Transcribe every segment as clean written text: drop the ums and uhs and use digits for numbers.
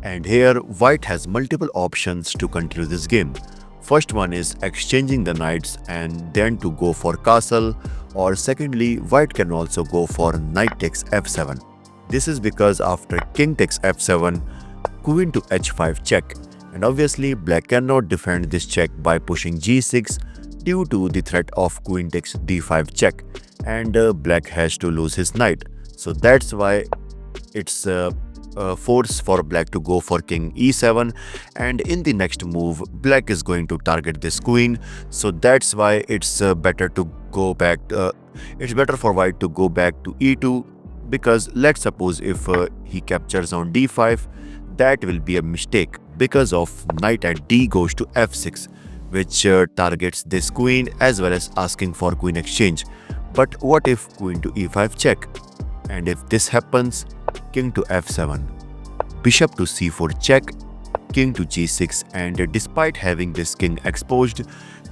And here, white has multiple options to continue this game. First one is exchanging the knights and then to go for castle, or secondly, white can also go for knight takes f7. This is because after king takes f7, queen to h5 check, and obviously black cannot defend this check by pushing g6 due to the threat of queen takes d5 check, and black has to lose his knight. So that's why it's force for black to go for king e7, and in the next move black is going to target this queen. So that's why it's better to go back it's better for white to go back to e2, because let's suppose if he captures on d5, that will be a mistake because of knight at d goes to f6, which targets this queen as well as asking for queen exchange. But what if queen to e5 check? And if this happens, king to f7, bishop to c4 check, king to g6, and despite having this king exposed,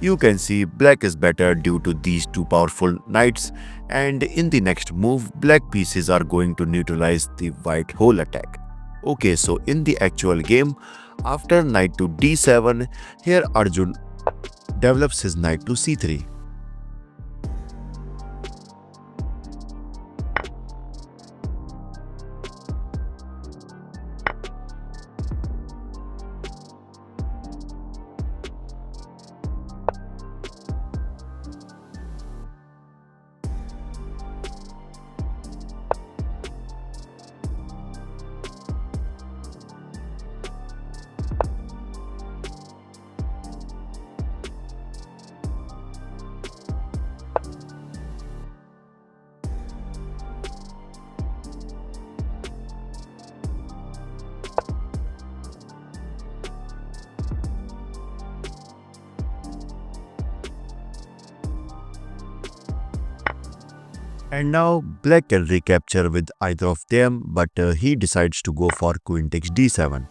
you can see black is better due to these two powerful knights, and in the next move, black pieces are going to neutralize the white whole attack. Okay, so in the actual game, after knight to d7, here Arjun develops his knight to c3. And now black can recapture with either of them, but he decides to go for queen takes d7.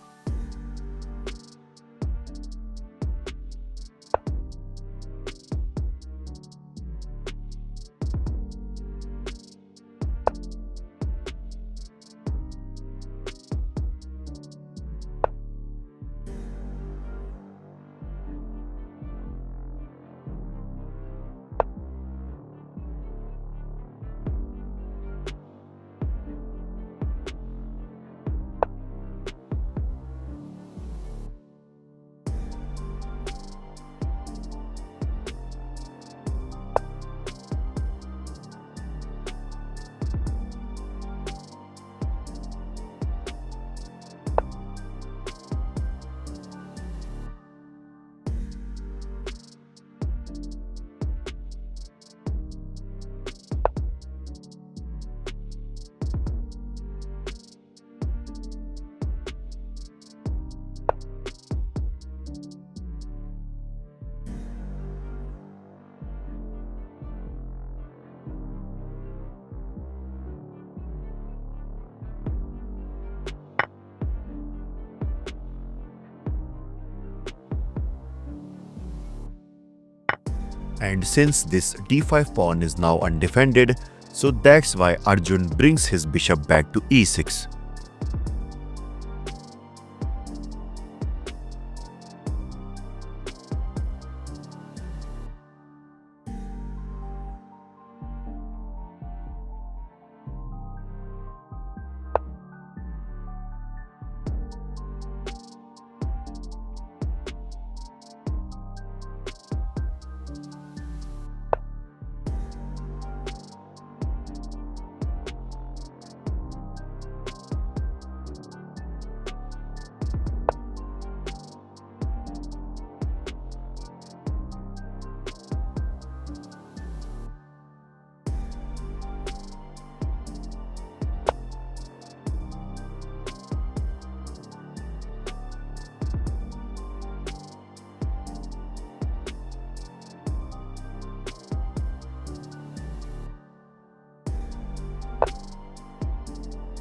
And since this d5 pawn is now undefended, so that's why Arjun brings his bishop back to e6.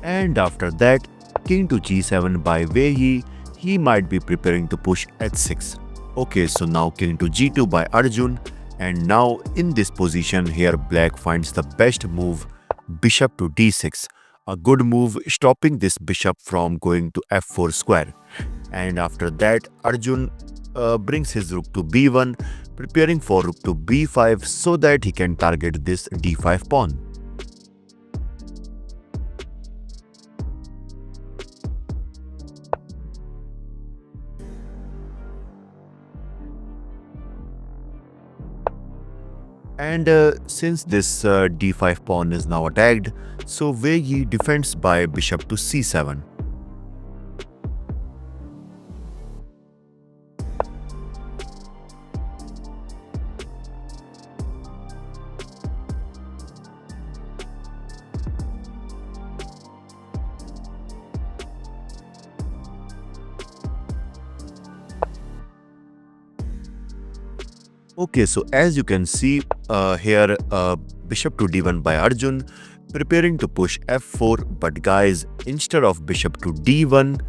And after that, king to g7 by Wei Yi, he might be preparing to push h6. Okay, so now king to g2 by Arjun, and now in this position here black finds the best move, bishop to d6. a good move, stopping this bishop from going to f4 square. And after that, Arjun brings his rook to b1, preparing for rook to b5 so that he can target this d5 pawn. And since this d5 pawn is now attacked, so Wei Yi defends by bishop to c7. Okay, so as you can see here, bishop to d1 by Arjun, preparing to push f4. But guys, instead of bishop to d1,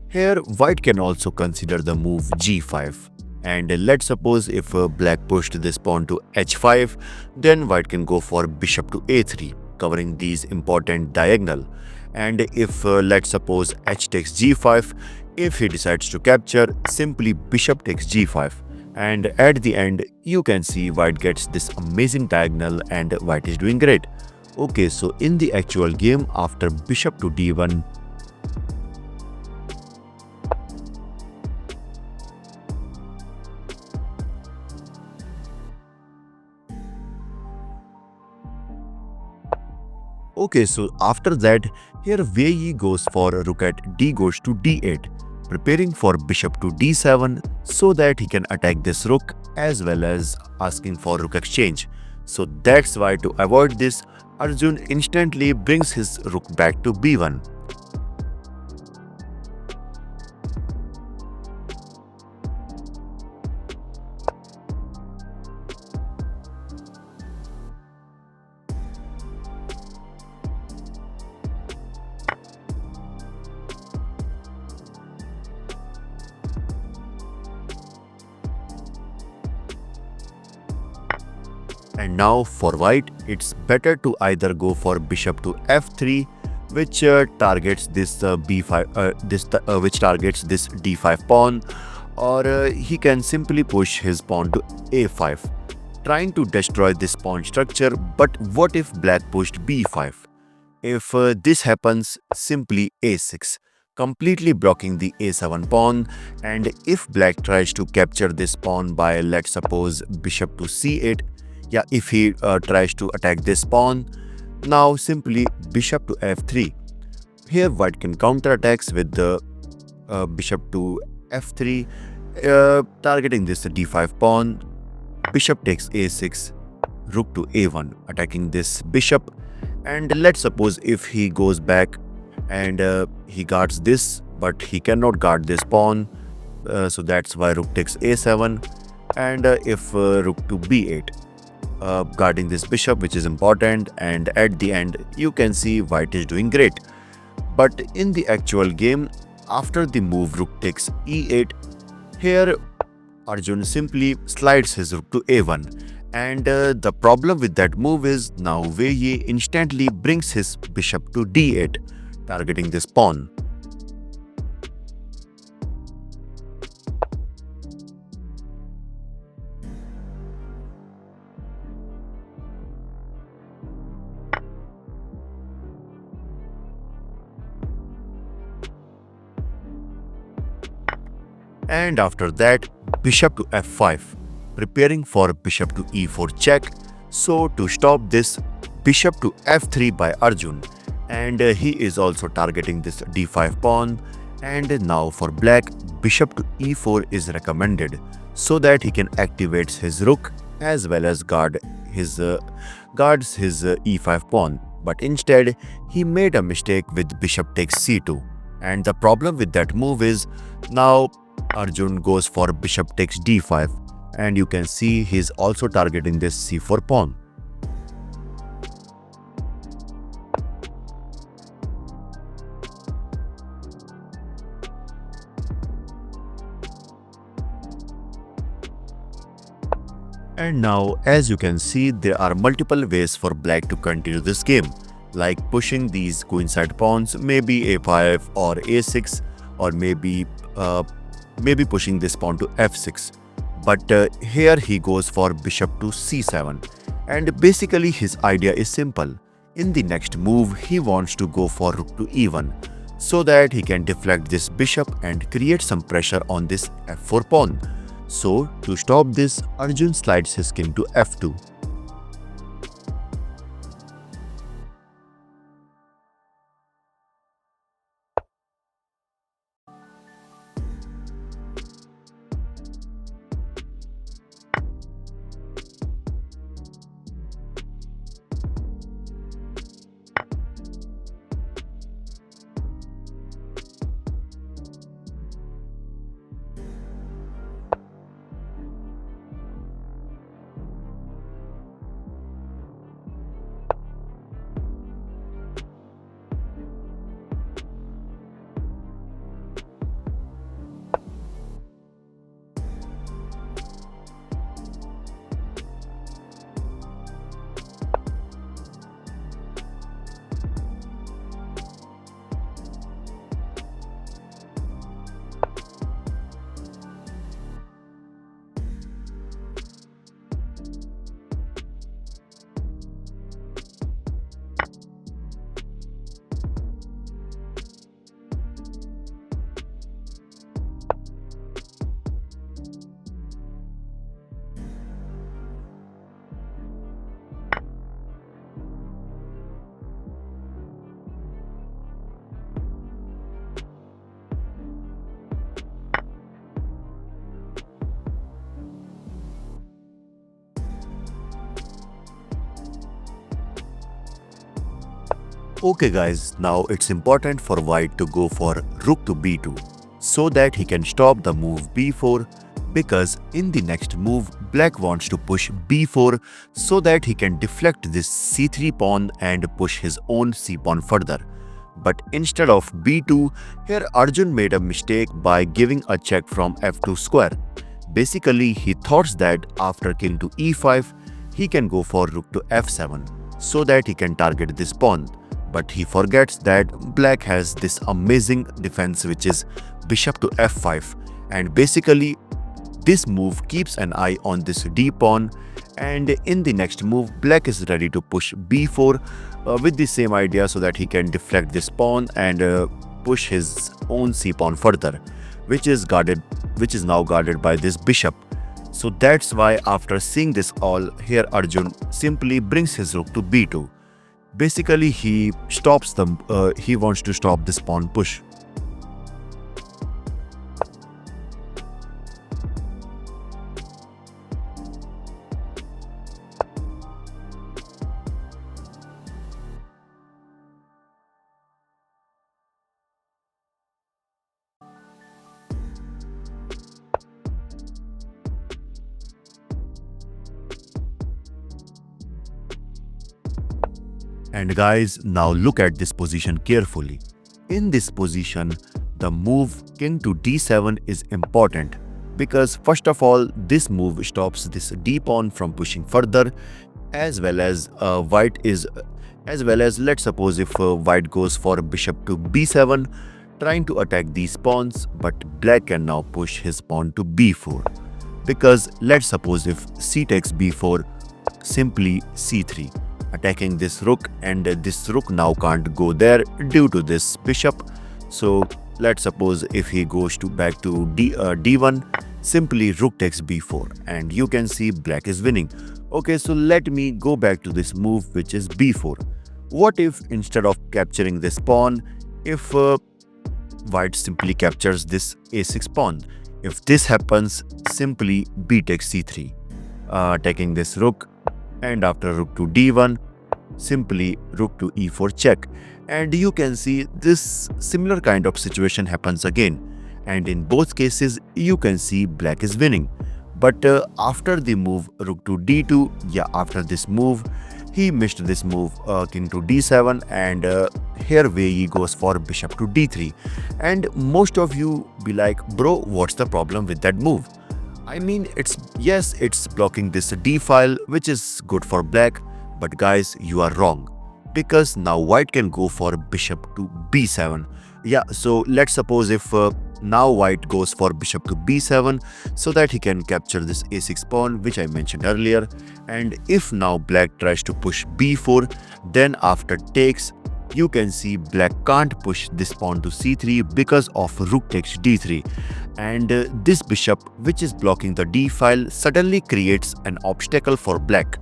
here white can also consider the move g5. And let's suppose if black pushed this pawn to h5, then white can go for bishop to a3, covering these important diagonal. And if let's suppose h takes g5, if he decides to capture, simply bishop takes g5. And at the end, you can see white gets this amazing diagonal and white is doing great. Okay, so in the actual game, after bishop to d1, okay, so after that, here Wei Yi goes for rook at d goes to d8, preparing for bishop to d7 so that he can attack this rook as well as asking for rook exchange. So that's why, to avoid this, Arjun instantly brings his rook back to b1. And now for white, it's better to either go for bishop to f3, which targets this b5, which targets this d5 pawn, or he can simply push his pawn to a5, trying to destroy this pawn structure. But what if black pushed b5? If this happens, simply a6, completely blocking the a7 pawn. And if black tries to capture this pawn by, let's suppose, bishop to c8, yeah, if he tries to attack this pawn, now simply bishop to f3. Here white can counter attacks with the bishop to f3, targeting this d5 pawn. Bishop takes a6, rook to a1, attacking this bishop. And let's suppose if he goes back and he guards this, but he cannot guard this pawn, so that's why rook takes a7. And if rook to b8, guarding this bishop, which is important. And at the end, you can see white is doing great. But in the actual game, after the move rook takes e8, here Arjun simply slides his rook to a1. And the problem with that move is now Wei Yi instantly brings his bishop to d8, targeting this pawn. And after that, bishop to f5, preparing for bishop to e4 check. So to stop this, bishop to f3 by Arjun, and he is also targeting this d5 pawn. And now for black, bishop to e4 is recommended so that he can activate his rook as well as guards his e5 pawn. But instead, he made a mistake with bishop takes c2. And the problem with that move is now Arjun goes for bishop takes d5, and you can see he's also targeting this c4 pawn. And now, as you can see, there are multiple ways for black to continue this game. like pushing these queenside pawns, maybe a5 or a6, or maybe pushing this pawn to f6. But here he goes for bishop to c7, and basically his idea is simple. In the next move, he wants to go for rook to e1 so that he can deflect this bishop and create some pressure on this f4 pawn. So to stop this, Arjun slides his king to f2. Okay guys, now it's important for white to go for rook to b2 so that he can stop the move b4, because in the next move black wants to push b4 so that he can deflect this c3 pawn and push his own c pawn further. But instead of b2, here Arjun made a mistake by giving a check from f2 square. Basically, he thought that after king to e5, he can go for rook to f7 so that he can target this pawn. But he forgets that black has this amazing defense, which is bishop to f5, and basically this move keeps an eye on this d pawn, and in the next move black is ready to push b4 with the same idea so that he can deflect this pawn and push his own c pawn further, which is now guarded by this bishop. So that's why after seeing this all, here Arjun simply brings his rook to b2. Basically, he wants to stop this pawn push. And guys, now look at this position carefully. In this position, the move king to d7 is important because first of all, this move stops this d pawn from pushing further, as well as let's suppose if white goes for bishop to b7, trying to attack these pawns, but black can now push his pawn to b4, because let's suppose if c takes b4, simply c3, attacking this rook, and this rook now can't go there due to this bishop. So let's suppose if he goes back to d1, simply rook takes b4, and you can see black is winning. Okay, so let me go back to this move, which is b4. What if instead of capturing this pawn, if white simply captures this a6 pawn? If this happens, simply b takes c3, attacking this rook, and after rook to d1, simply rook to e4 check. And you can see this similar kind of situation happens again, and in both cases you can see black is winning. But after the move rook to d2, after this move he missed this move, king to d7, and here Wei Yi goes for bishop to d3. And most of you be like, bro, what's the problem with that move? I mean, it's blocking this d file, which is good for black, but guys, you are wrong. because now white can go for bishop to b7. Yeah, so let's suppose if now white goes for bishop to b7 so that he can capture this a6 pawn which I mentioned earlier. And if now black tries to push b4, then after takes, you can see black can't push this pawn to c3 because of rook takes d3. And this bishop, which is blocking the d file, suddenly creates an obstacle for black.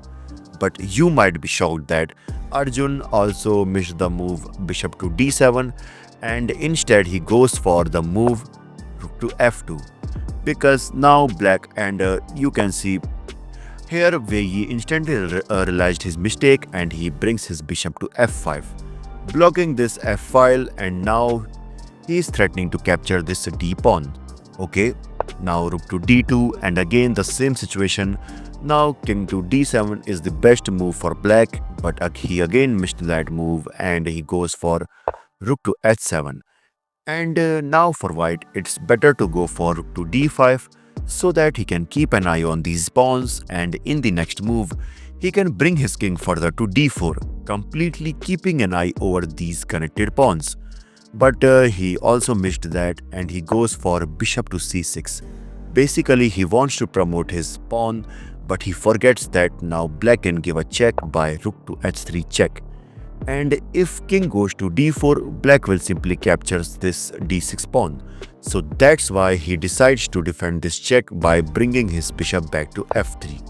But you might be shocked that Arjun also missed the move bishop to d7, and instead he goes for the move rook to f2, because now black, and you can see here Wei Yi instantly realized his mistake and he brings his bishop to f5, blocking this f file, and now he is threatening to capture this d pawn. Okay, now rook to d2, and again the same situation. Now king to d7 is the best move for black, but he again missed that move and he goes for rook to h7. And now for white, it's better to go for rook to d5 so that he can keep an eye on these pawns, and in the next move, he can bring his king further to d4, completely keeping an eye over these connected pawns. But he also missed that and he goes for bishop to c6. Basically, he wants to promote his pawn, but he forgets that now black can give a check by rook to h3 check. And if king goes to d4, black will simply capture this d6 pawn. So that's why he decides to defend this check by bringing his bishop back to f3.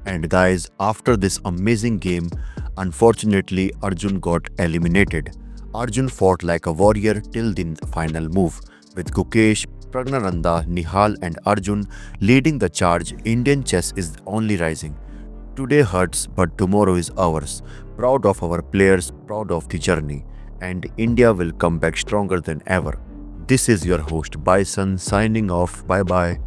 And guys, after this amazing game, unfortunately Arjun got eliminated. Arjun fought like a warrior till the final move, with Gukesh, Pragnananda, Nihal and Arjun leading the charge. Indian chess is only rising. Today hurts, but tomorrow is ours. Proud of our players, proud of the journey, and India will come back stronger than ever. This is your host Bison signing off. Bye bye.